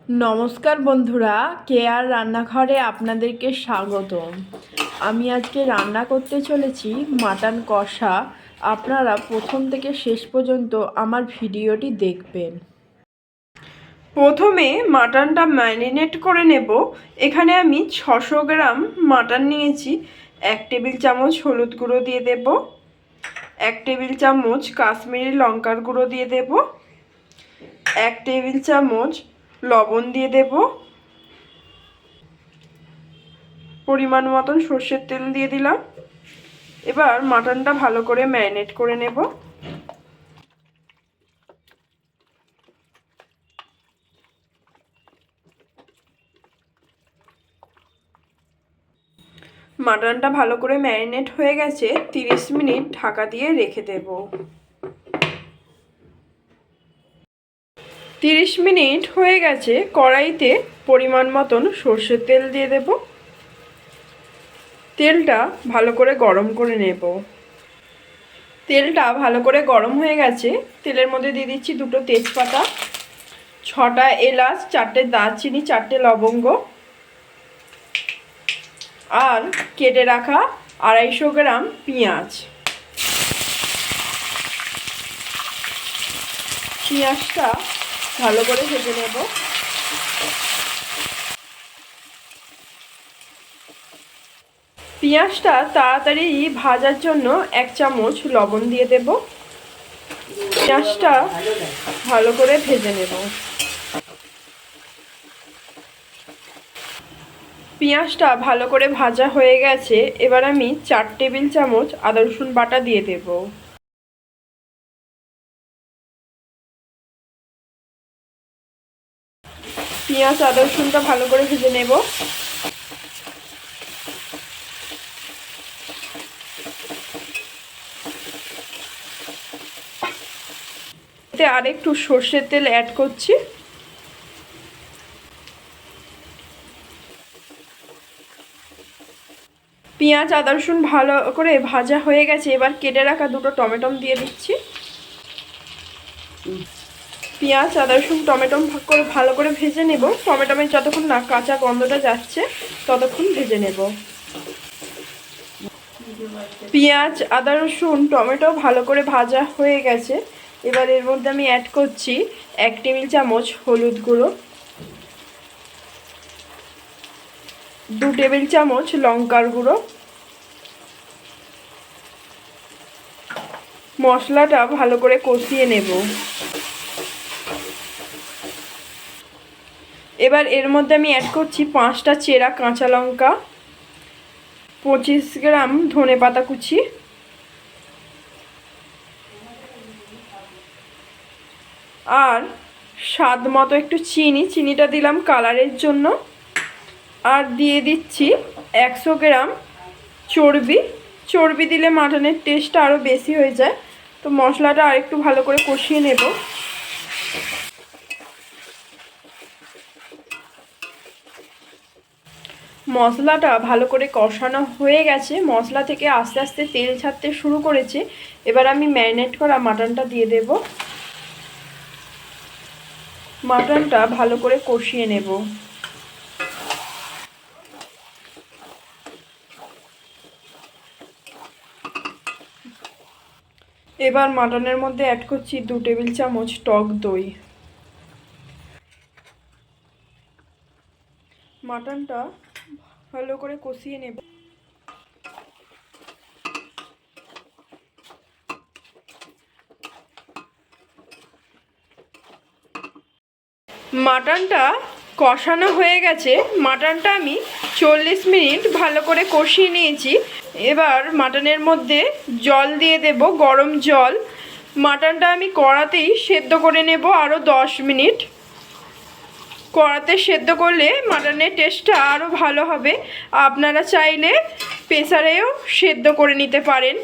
নমস্কার বন্ধুরা, কেয়ার রান্নাঘরে আপনাদেরকে স্বাগতম। আমি আজকে রান্না করতে চলেছি মাটন কষা। আপনারা প্রথম থেকে শেষ পর্যন্ত আমার ভিডিওটি দেখবেন। প্রথমে মাটনটা ম্যারিনেট করে নেব। এখানে আমি 600 গ্রাম মাটন নিয়েছি। 1 টেবিল চামচ হলুদ গুঁড়ো দিয়ে দেব, 1 টেবিল চামচ কাশ্মীরি লঙ্কার গুঁড়ো দিয়ে দেব, 1 টেবিল চামচ লবণ দিয়ে দেব, পরিমাণ মতন সর্ষের তেল দিয়ে দিলাম। এবার মাটনটা ভালো করে ম্যারিনেট করে নেব। মাটনটা ভালো করে ম্যারিনেট হয়ে গেছে, 30 মিনিট ঢাকা দিয়ে রেখে দেব। 30 মিনিট হয়ে গেছে। কড়াইতে পরিমাণ মতন সর্ষের তেল দিয়ে দেব। তেলটা ভালো করে গরম করে নেব। তেলটা ভালো করে গরম হয়ে গেছে। তেলের মধ্যে দিয়ে দিচ্ছি 2টো তেজপাতা, 6টা এলাচ, 4টে দারচিনি, 4টে লবঙ্গ আর কেটে রাখা 250 গ্রাম পেঁয়াজ। পেঁয়াজটা ভালো করে ভেজে নেব। পেঁয়াজটা তাড়াতাড়ি ভাজার জন্য 1 চামচ লবণ দিয়ে দেব। পেঁয়াজটা ভালো করে ভেজে নেব। পেঁয়াজটা ভালো করে ভাজা হয়ে গেছে। এবার আমি 4 টেবিল চামচ আদা রসুন বাটা দিয়ে দেব। পেঁয়াজ আদা রসুনটা ভালো করে ভেজে নেব। এতে আর একটু সর্ষের তেল অ্যাড করছি। পেঁয়াজ আদা রসুন ভালো করে ভাজা হয়ে গেছে। এবার কেটে রাখা 2টো টমেটো দিয়ে দিচ্ছি। পেঁয়াজ আদা রসুন টমেটো করে ভালো করে ভেজে নেব। টমেটোমের যতক্ষণ না কাঁচা গন্ধটা যাচ্ছে ততক্ষণ ভেজে নেব। পেঁয়াজ আদা রসুন টমেটো ভালো করে ভাজা হয়ে গেছে। এবার এর মধ্যে আমি অ্যাড করছি 1 টেবিল চামচ হলুদ গুঁড়ো, 2 টেবিল চামচ লঙ্কার গুঁড়ো। মশলাটা ভালো করে কষিয়ে নেব। এবার এর মধ্যে আমি অ্যাড করছি 5টা চেরা কাঁচা লঙ্কা, 25 গ্রাম ধনেপাতা কুচি, আর স্বাদ মতো একটু চিনিটা দিলাম কালারের জন্য। আর দিয়ে দিচ্ছি 100 গ্রাম চর্বি দিলে মাটনের টেস্টটা আরও বেশি হয়ে যায়। তো মশলাটা আরেকটু ভালো করে কষিয়ে নেব। মশলাটা ভালো করে কষানো হয়ে গেছে। মশলা থেকে আস্তে আস্তে তেল ছাড়তে শুরু করেছে। এবার আমি ম্যারিনেট করা মাটনটা দিয়ে দেব। মাটনটা ভালো করে কষিয়ে নেব। এবার মাটনের মধ্যে অ্যাড করছি 2 টেবিল চামচ টক দই। মাটনটা ভালো করে কষিয়ে নেব। মাটনটা কষানো হয়ে গেছে। মাটনটা আমি 40 মিনিট ভালো করে কষিয়ে নিয়েছি। এবার মাটনের মধ্যে জল দিয়ে দেব, গরম জল। মাটনটা আমি কড়াতেই সেদ্ধ করে নেব আরও 10 মিনিট। কড়াতে সেদ্ধ করলে মাটনের টেস্টটা আরও ভালো হবে। আপনারা চাইলে প্রেসারেও সেদ্ধ করে নিতে পারেন।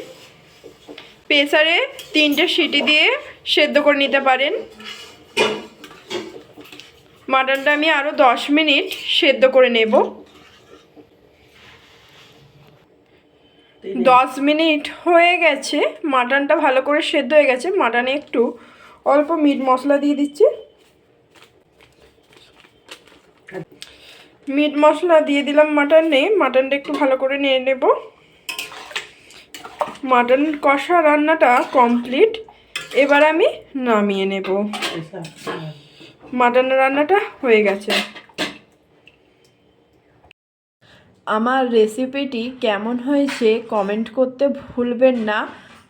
প্রেসারে 3টে সিটি দিয়ে সেদ্ধ করে নিতে পারেন। মাটনটা আমি আরও 10 মিনিট সেদ্ধ করে নেব। 10 মিনিট হয়ে গেছে। মাটনটা ভালো করে সেদ্ধ হয়ে গেছে। মাটনে একটু অল্প মিট মশলা দিয়ে দিচ্ছি। মিট মশলা দিয়ে দিলাম মাটনে। মাটনটা একটু ভালো করে নিয়ে নেব। মাটন কষা রান্নাটা কমপ্লিট। এবার আমি নামিয়ে নেব। মাটন রান্নাটা হয়ে গেছে। আমার রেসিপিটি কেমন হয়েছে কমেন্ট করতে ভুলবেন না।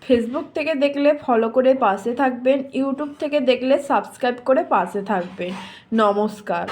ফেসবুক থেকে দেখলে ফলো করে পাশে থাকবেন, ইউটিউব থেকে দেখলে সাবস্ক্রাইব করে পাশে থাকবেন। নমস্কার।